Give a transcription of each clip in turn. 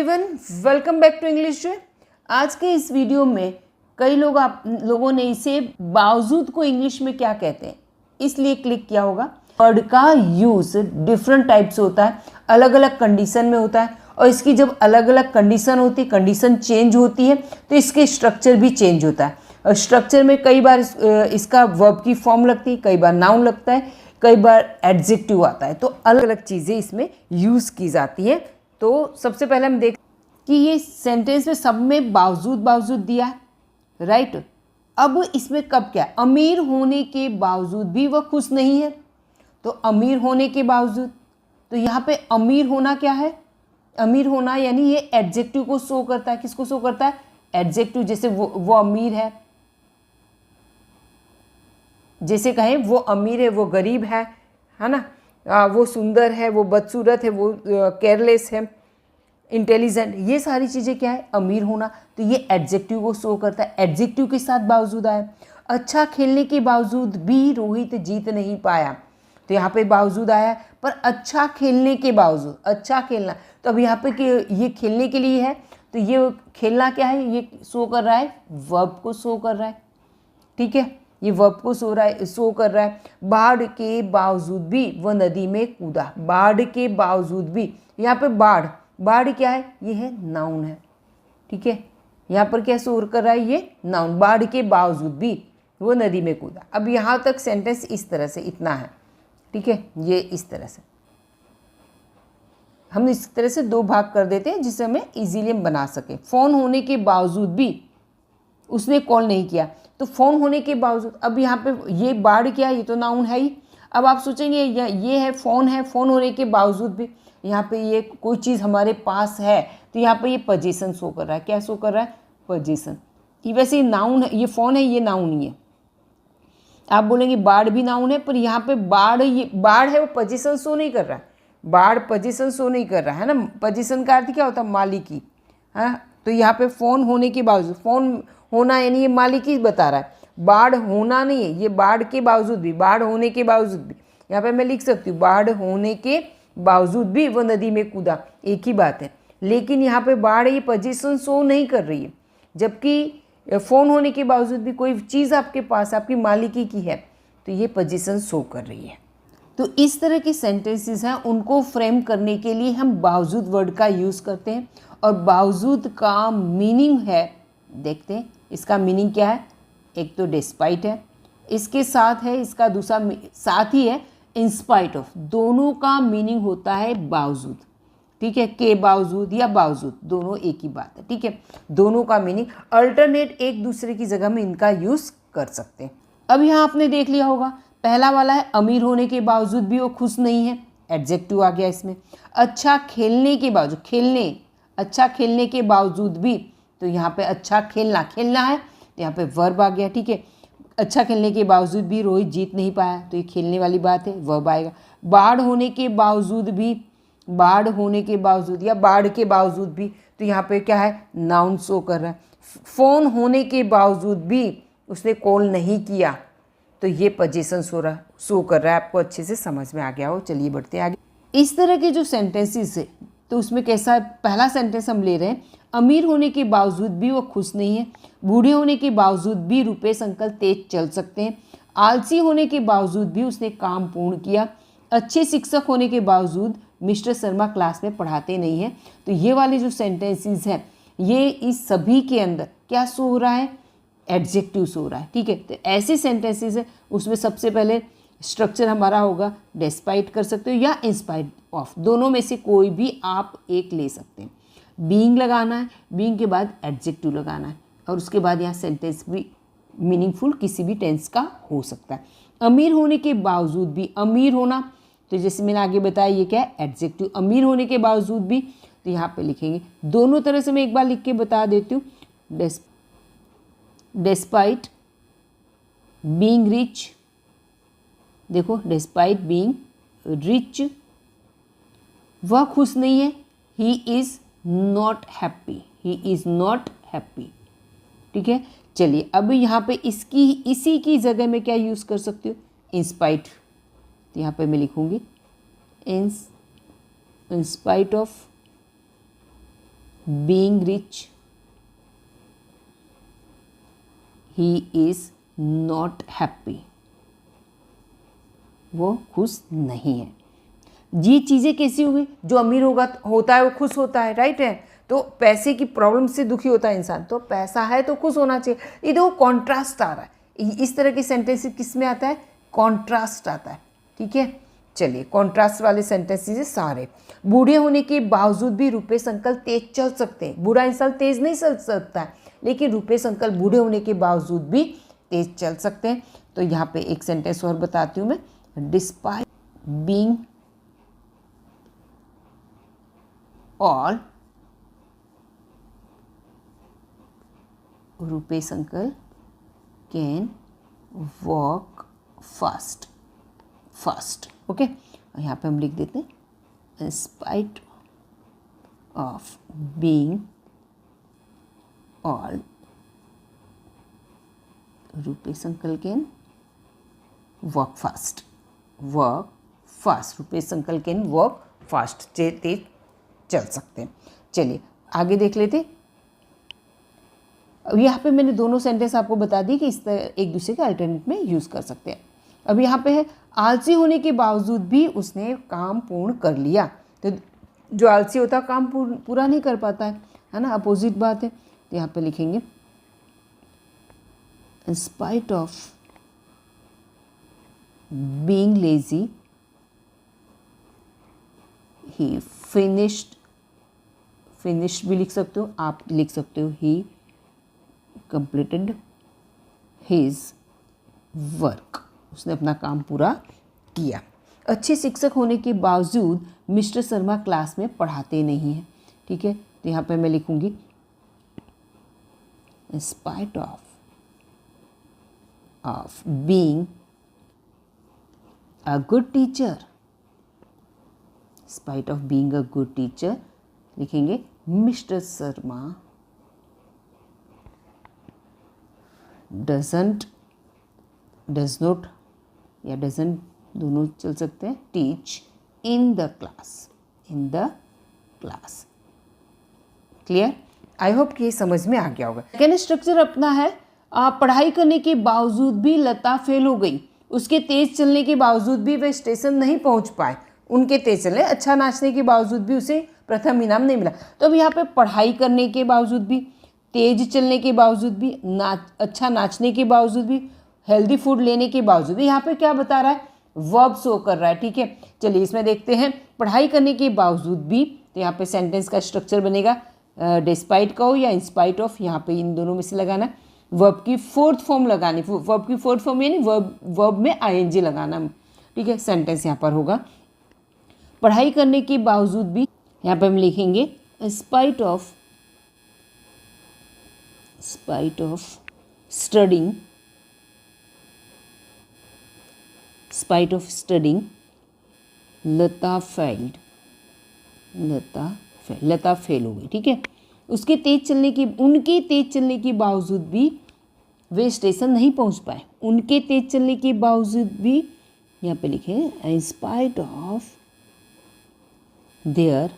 Everyone, welcome back to English. आज के इस वीडियो में कई लोगों ने इसे बावजूद को इंग्लिश में क्या कहते हैं इसलिए क्लिक किया होगा। वर्ड का यूज डिफरेंट टाइप्स होता है, अलग अलग कंडीशन में होता है और इसकी जब अलग अलग कंडीशन होती है, कंडीशन चेंज होती है तो इसके स्ट्रक्चर भी चेंज होता है। और स्ट्रक्चर में कई बार इसका वर्ब की फॉर्म लगती है, कई बार नाउन लगता है, कई बार एडजेक्टिव आता है। तो अलग अलग चीज़ें इसमें यूज़ की जाती हैं। तो सबसे पहले हम देख कि ये सेंटेंस में सब में बावजूद दिया है, राइट। अब इसमें कब क्या है, अमीर होने के बावजूद भी वह खुश नहीं है। तो अमीर होने के बावजूद, तो यहाँ पे अमीर होना क्या है, अमीर होना यानी ये एडजेक्टिव को शो करता है। किसको शो करता है? एडजेक्टिव। जैसे वो अमीर है, जैसे कहें वो अमीर है, वो गरीब है ना, वो सुंदर है, वो बदसूरत है, वो केयरलेस है, इंटेलिजेंट, ये सारी चीज़ें क्या है, अमीर होना। तो ये एडजेक्टिव को शो करता है। एडजेक्टिव के साथ बावजूद आया। अच्छा खेलने के बावजूद भी रोहित जीत नहीं पाया, तो यहाँ पे बावजूद आया। पर अच्छा खेलने के बावजूद, अच्छा खेलना, तो अब यहाँ पे कि ये खेलने के लिए है, तो ये खेलना क्या है, ये शो कर रहा है, वर्ब को शो कर रहा है, ठीक है, ये वर्ब को शो कर रहा है। बाढ़ के बावजूद भी वह नदी में कूदा। बाढ़ के बावजूद भी, यहाँ पे बाढ़ क्या है, ये है नाउन है, ठीक है। यहाँ पर क्या शो कर रहा है, ये नाउन। बाढ़ के बावजूद भी वो नदी में कूदा। अब यहाँ तक सेंटेंस इस तरह से इतना है, ठीक है। ये इस तरह से हम इस तरह से दो भाग कर देते हैं जिससे हमें इजीली बना सके। फोन होने के बावजूद भी उसने कॉल नहीं किया, तो फोन होने के बावजूद, अब यहाँ पे ये बाढ़ क्या है, ये तो नाउन है ही। अब आप सोचेंगे ये है, फोन होने के बावजूद भी, यहाँ पे ये कोई चीज़ हमारे पास है, तो यहाँ पे ये पोजीशन शो कर रहा है। क्या शो कर रहा है? पोजीशन। ये वैसे ही नाउन है, ये फोन है, ये नाउन ही है। आप बोलेंगे बाढ़ भी नाउन है, पर यहाँ पे बाढ़ है, वो पोजीशन शो नहीं कर रहा है। बाढ़ पोजीशन शो नहीं कर रहा है ना। पोजीशन का अर्थ क्या होता है? मालिकी, हाँ। तो यहाँ पे फोन होने के बावजूद, फोन होना यानी ये मालिकी बता रहा है, बाढ़ होना नहीं है। ये बाढ़ के बावजूद भी, बाढ़ होने के बावजूद भी, यहाँ पे मैं लिख सकती हूँ बाढ़ होने के बावजूद भी वो नदी में कूदा, एक ही बात है। लेकिन यहाँ पे बाढ़ ये पोजीशन शो नहीं कर रही है, जबकि फ़ोन होने के बावजूद भी कोई चीज़ आपके पास, आपकी मालिकी की है, तो ये पोजीशन शो कर रही है। तो इस तरह के सेंटेंसेस हैं, उनको फ्रेम करने के लिए हम बावजूद वर्ड का यूज़ करते हैं। और बावजूद का मीनिंग है, देखते हैं इसका मीनिंग क्या है। एक तो डिस्पाइट है, इसके साथ है इसका दूसरा साथ ही है इंस्पाइट ऑफ। दोनों का मीनिंग होता है बावजूद, ठीक है। के बावजूद या बावजूद, दोनों एक ही बात है, ठीक है। दोनों का मीनिंग अल्टरनेट, एक दूसरे की जगह में इनका यूज़ कर सकते हैं। अब यहाँ आपने देख लिया होगा, पहला वाला है अमीर होने के बावजूद भी वो खुश नहीं है, एडजेक्टिव आ गया इसमें। अच्छा खेलने के बावजूद, अच्छा खेलने के बावजूद भी, तो यहाँ पे अच्छा खेलना है, तो यहाँ पे वर्ब आ गया, ठीक है। अच्छा खेलने के बावजूद भी रोहित जीत नहीं पाया, तो ये खेलने वाली बात है, वर्ब आएगा। बाढ़ होने के बावजूद भी, बाढ़ होने के बावजूद या बाढ़ के बावजूद भी, तो यहाँ पे क्या है, नाउन शो कर रहा है। फ़ोन होने के बावजूद भी उसने कॉल नहीं किया, तो ये पोजीशन शो कर रहा है। आपको अच्छे से समझ में आ गया हो। चलिए बढ़ते हैं आगे। इस तरह के जो सेंटेंसेस है, तो उसमें कैसा है, पहला सेंटेंस हम ले रहे हैं, अमीर होने के बावजूद भी वो खुश नहीं है। बूढ़े होने के बावजूद भी रुपेश अंकल तेज चल सकते हैं। आलसी होने के बावजूद भी उसने काम पूर्ण किया। अच्छे शिक्षक होने के बावजूद मिस्टर शर्मा क्लास में पढ़ाते नहीं हैं। तो ये वाले जो सेंटेंसेस हैं, ये इस सभी के अंदर क्या शो हो रहा है, एडजेक्टिव शो हो रहा है, ठीक है। तो ऐसे सेंटेंसेस है, उसमें सबसे पहले स्ट्रक्चर हमारा होगा डिस्पाइट कर सकते हो या इंस्पाइट ऑफ, दोनों में से कोई भी आप एक ले सकते हैं। बीइंग लगाना है, बीइंग के बाद एडजेक्टिव लगाना है, और उसके बाद यहाँ सेंटेंस भी मीनिंगफुल किसी भी टेंस का हो सकता है। अमीर होने के बावजूद भी, अमीर होना, तो जैसे मैंने आगे बताया ये क्या है, एडजेक्टिव। अमीर होने के बावजूद भी, तो यहाँ पे लिखेंगे दोनों तरह से। मैं एक बार लिख के बता देती हूँ, डिस्पाइट बीइंग रिच, देखो डिस्पाइट बीइंग रिच वह खुश नहीं है, he is not happy, he is not happy, ठीक है। चलिए अब यहाँ पे इसी की जगह में क्या यूज़ कर सकती हूँ, इंस्पाइट। तो यहाँ पे मैं लिखूँगी इन spite of being rich, he is not happy, वो खुश नहीं है। ये चीज़ें कैसी होगी? जो अमीर होता है वो खुश होता है, राइट है। तो पैसे की प्रॉब्लम से दुखी होता है इंसान, तो पैसा है तो खुश होना चाहिए। ये देखो कॉन्ट्रास्ट आ रहा है। इस तरह के सेंटेंस किस में आता है? कॉन्ट्रास्ट आता है, ठीक है। चलिए, कॉन्ट्रास्ट वाले सेंटेंसेस सारे। बूढ़े होने के बावजूद भी रुपेश अंकल तेज चल सकते हैं। बूढ़ा इंसान तेज नहीं चल सकता है, लेकिन रुपेश अंकल बूढ़े होने के बावजूद भी तेज चल सकते हैं। तो यहाँ पे एक सेंटेंस और बताती हूँ मैं। Despite being all, Rupesh uncle can walk fast. Okay, यहाँ पे हम लिख देते हैं in spite of being all, Rupesh uncle can work fast. Rupesh uncle can work fast, तेज चल सकते हैं। चलिए आगे देख लेते। अब यहाँ पे मैंने दोनों सेंटेंस आपको बता दी कि इस तरह एक दूसरे के अल्टरनेट में यूज़ कर सकते हैं। अब यहाँ पे है आलसी होने के बावजूद भी उसने काम पूर्ण कर लिया। तो जो आलसी होता है काम पूरा नहीं कर पाता है ना, अपोजिट बात है। तो यहाँ पे लिखेंगे in spite of being lazy he finished भी लिख सकते हो, आप लिख सकते हो he completed his work, उसने अपना काम पूरा किया। अच्छे शिक्षक होने के बावजूद मिस्टर शर्मा क्लास में पढ़ाते नहीं हैं, ठीक है। तो यहाँ पे मैं लिखूंगी in spite of being a good teacher, spite of being a good teacher लिखेंगे मिस्टर शर्मा does not या doesn't दोनों चल सकते हैं, teach in the class. Clear? I hope कि ये समझ में आ गया होगा। सेकेंड स्ट्रक्चर अपना है पढ़ाई करने के बावजूद भी लता फेल हो गई। उसके तेज चलने के बावजूद भी वह स्टेशन नहीं पहुंच पाए। उनके तेज चलने, अच्छा नाचने के बावजूद भी उसे प्रथम इनाम नहीं मिला। तो अब यहाँ पे पढ़ाई करने के बावजूद भी, तेज चलने के बावजूद भी, अच्छा नाचने के बावजूद भी, हेल्दी फूड लेने के बावजूद भी, यहाँ पे क्या बता रहा है? वर्ब शो कर रहा है, ठीक है। चलिए इसमें देखते हैं पढ़ाई करने के बावजूद भी। तो यहाँ पे सेंटेंस का स्ट्रक्चर बनेगा डिस्पाइट का हो या इंस्पाइट ऑफ, यहाँ पे इन दोनों में से लगाना। वर्ब की फोर्थ फॉर्म लगानी, वर्ब की फोर्थ फॉर्म यानी वर्ब में आईएनजी लगाना, ठीक है। सेंटेंस यहाँ पर होगा पढ़ाई करने के बावजूद भी। यहाँ पे हम लिखेंगे spite of studying, Lata fail हो गई, ठीक है। उनके तेज चलने के बावजूद भी वे स्टेशन नहीं पहुंच पाए। उनके तेज चलने के बावजूद भी यहाँ पे लिखे इन spite of their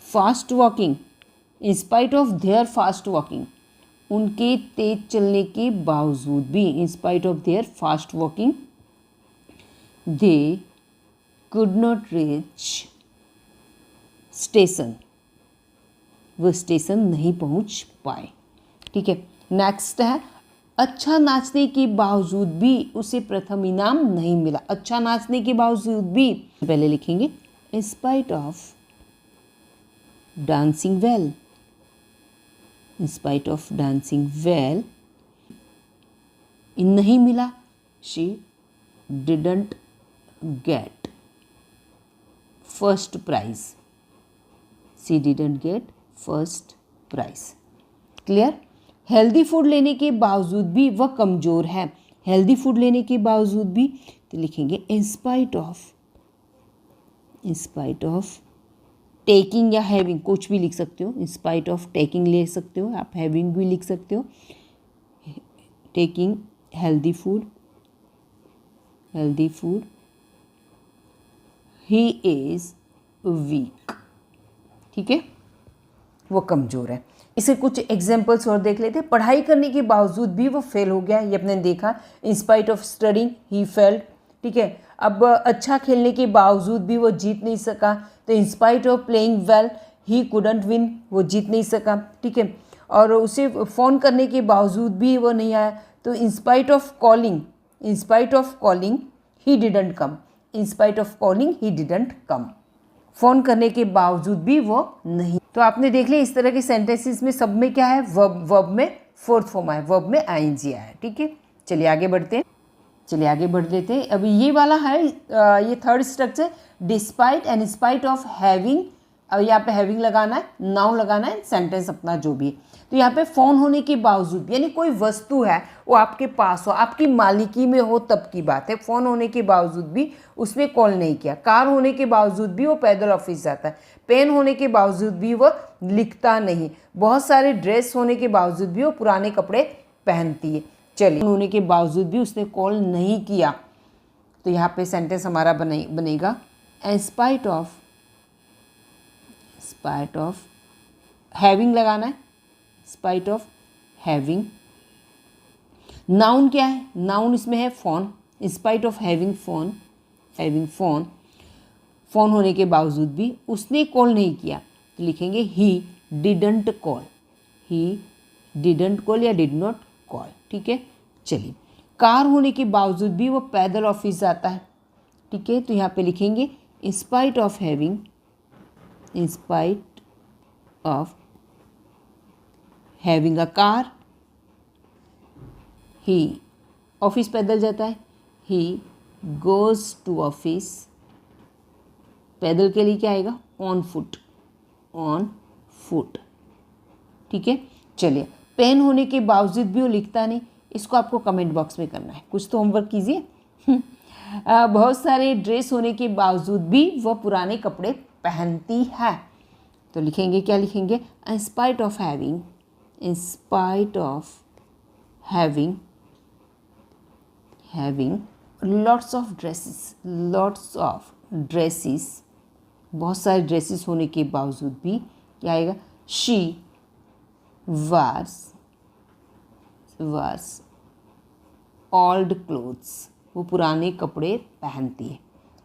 fast walking, उनके तेज चलने के बावजूद भी, इन spite of their fast walking, they could not reach station, वो स्टेशन नहीं पहुंच पाए, ठीक है। नेक्स्ट है अच्छा नाचने के बावजूद भी उसे प्रथम इनाम नहीं मिला। अच्छा नाचने के बावजूद भी, पहले लिखेंगे in spite of dancing well, नहीं मिला। She didn't get first prize, clear. Healthy food लेने के बावजूद भी वह कमज़ोर है। हेल्दी फूड लेने के बावजूद भी, तो लिखेंगे इन स्पाइट ऑफ टेकिंग या हैविंग, कुछ भी लिख सकते हो। इन स्पाइट ऑफ टेकिंग ले सकते हो, आप हैविंग भी लिख सकते हो। Taking healthy food, he is week, ठीक है, वो कमज़ोर है। इसे कुछ एग्जाम्पल्स और देख लेते हैं। पढ़ाई करने के बावजूद भी वो फेल हो गया, ये अपने देखा। इन spite of studying he failed, ठीक है। अब अच्छा खेलने के बावजूद भी वो जीत नहीं सका, तो इन spite of playing well he couldn't win, वो जीत नहीं सका, ठीक है। और उसे फ़ोन करने के बावजूद भी वो नहीं आया, तो इन spite of calling he didn't come, in spite of calling he didn't come, phone करने के बावजूद भी वो नहीं। तो आपने देख लिया इस तरह के सेंटेंसेस में सब में क्या है, वर्ब में फोर्थ फॉर्म आया, वर्ब में आईएनजी आया, ठीक है। चलिए आगे बढ़ते हैं। अभी ये वाला है, ये third structure, despite and spite of having. अब यहाँ पे हैविंग लगाना है, नाउन लगाना है, सेंटेंस अपना जो भी है। तो यहाँ पे फ़ोन होने के बावजूद, यानी कोई वस्तु है वो आपके पास हो, आपकी मालिकी में हो, तब की बात है। फ़ोन होने के बावजूद भी उसने कॉल नहीं किया। कार होने के बावजूद भी वो पैदल ऑफिस जाता है। पेन होने के बावजूद भी वो लिखता नहीं। बहुत सारे ड्रेस होने के बावजूद भी वो पुराने कपड़े पहनती है। चलिए, होने के बावजूद भी उसने कॉल नहीं किया, तो यहाँ पे सेंटेंस हमारा बनेगा इन स्पाइट ऑफ हैविंग लगाना है, स्पाइट ऑफ हैविंग। नाउन क्या है, नाउन इसमें है phone, in spite of having phone, phone होने के बावजूद भी उसने कॉल नहीं किया, तो लिखेंगे ही डिडंट कॉल या डिड नॉट कॉल, ठीक है। चलिए, कार होने के बावजूद भी वो पैदल ऑफिस जाता है, ठीक है। तो यहाँ पे लिखेंगे in spite of having a car, he office पैदल जाता है, ही गोज़ टू ऑफिस, पैदल के लिए क्या आएगा, ऑन फुट, ठीक है। चलिए, पेन होने के बावजूद भी वो लिखता नहीं, इसको आपको कमेंट बॉक्स में करना है, कुछ तो होमवर्क कीजिए। बहुत सारे ड्रेस होने के बावजूद भी वह पुराने कपड़े पहनती है, तो लिखेंगे, क्या लिखेंगे, in spite of having lots of dresses, बहुत सारे ड्रेसेस होने के बावजूद भी क्या आएगा, शी वार्स ओल्ड क्लोथ्स, वो पुराने कपड़े पहनती है,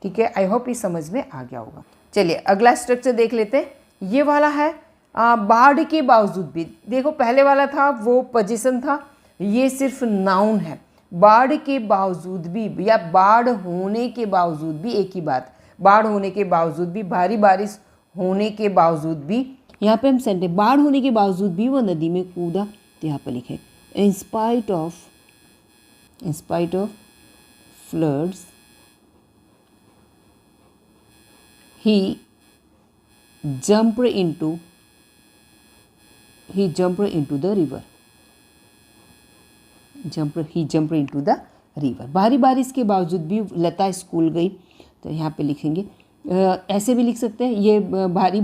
ठीक है। आई होप ये समझ में आ गया होगा। चलिए अगला स्ट्रक्चर देख लेते हैं। ये वाला है बाढ़ के बावजूद भी। देखो, पहले वाला था वो पोजीशन था, ये सिर्फ नाउन है। बाढ़ के बावजूद भी या बाढ़ होने के बावजूद भी एक ही बात, बाढ़ होने के बावजूद भी, भारी बारिश होने के बावजूद भी, यहाँ पे हम सेंटेंस, बाढ़ होने के बावजूद भी वो नदी में कूदा, तो यहाँ पे लिखे इन spite of floods he jumped into the river. भारी बारिश के बावजूद भी लता स्कूल गई, तो यहाँ पे लिखेंगे, ऐसे भी लिख सकते हैं, ये भारी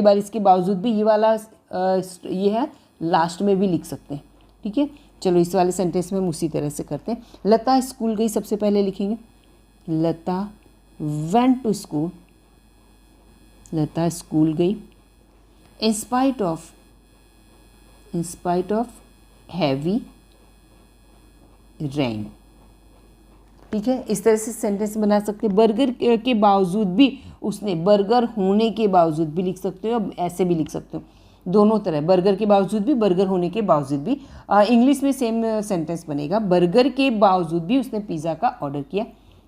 बारिश के बावजूद भी, ये वाला ये है, लास्ट में भी लिख सकते हैं, ठीक है। चलो इस वाले सेंटेंस में हम उसी तरह से करते हैं। लता स्कूल गई, सबसे पहले लिखेंगे Lata went to school, Lata school गई। In spite of heavy rain, ठीक है। इस तरह से सेंटेंस बना सकते हैं। बर्गर के बावजूद भी उसने, बर्गर होने के बावजूद भी लिख सकते हो, अब ऐसे भी लिख सकते हो, दोनों तरह, बर्गर के बावजूद भी, बर्गर होने के बावजूद भी। इंग्लिश में सेम सेंटेंस बनेगा, बर्गर के बावजूद भी उसने पिज़्ज़ा का ऑर्डर किया,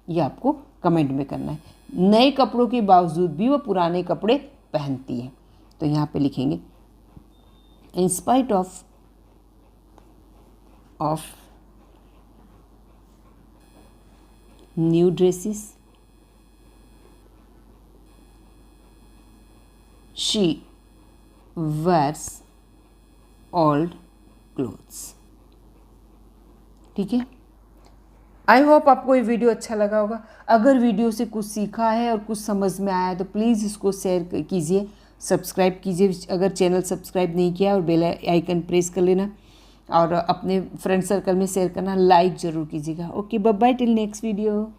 ये आपको कमेंट में करना है। नए कपड़ों के बावजूद भी वो पुराने कपड़े पहनती है, तो यहाँ पे लिखेंगे in spite of new dresses she wears old clothes, ठीक है। आई होप आपको ये वीडियो अच्छा लगा होगा। अगर वीडियो से कुछ सीखा है और कुछ समझ में आया तो प्लीज़ इसको शेयर कीजिए, सब्सक्राइब कीजिए अगर चैनल सब्सक्राइब नहीं किया, और बेल आइकन प्रेस कर लेना, और अपने फ्रेंड सर्कल में शेयर करना, लाइक ज़रूर कीजिएगा। Okay, bye bye, till next video.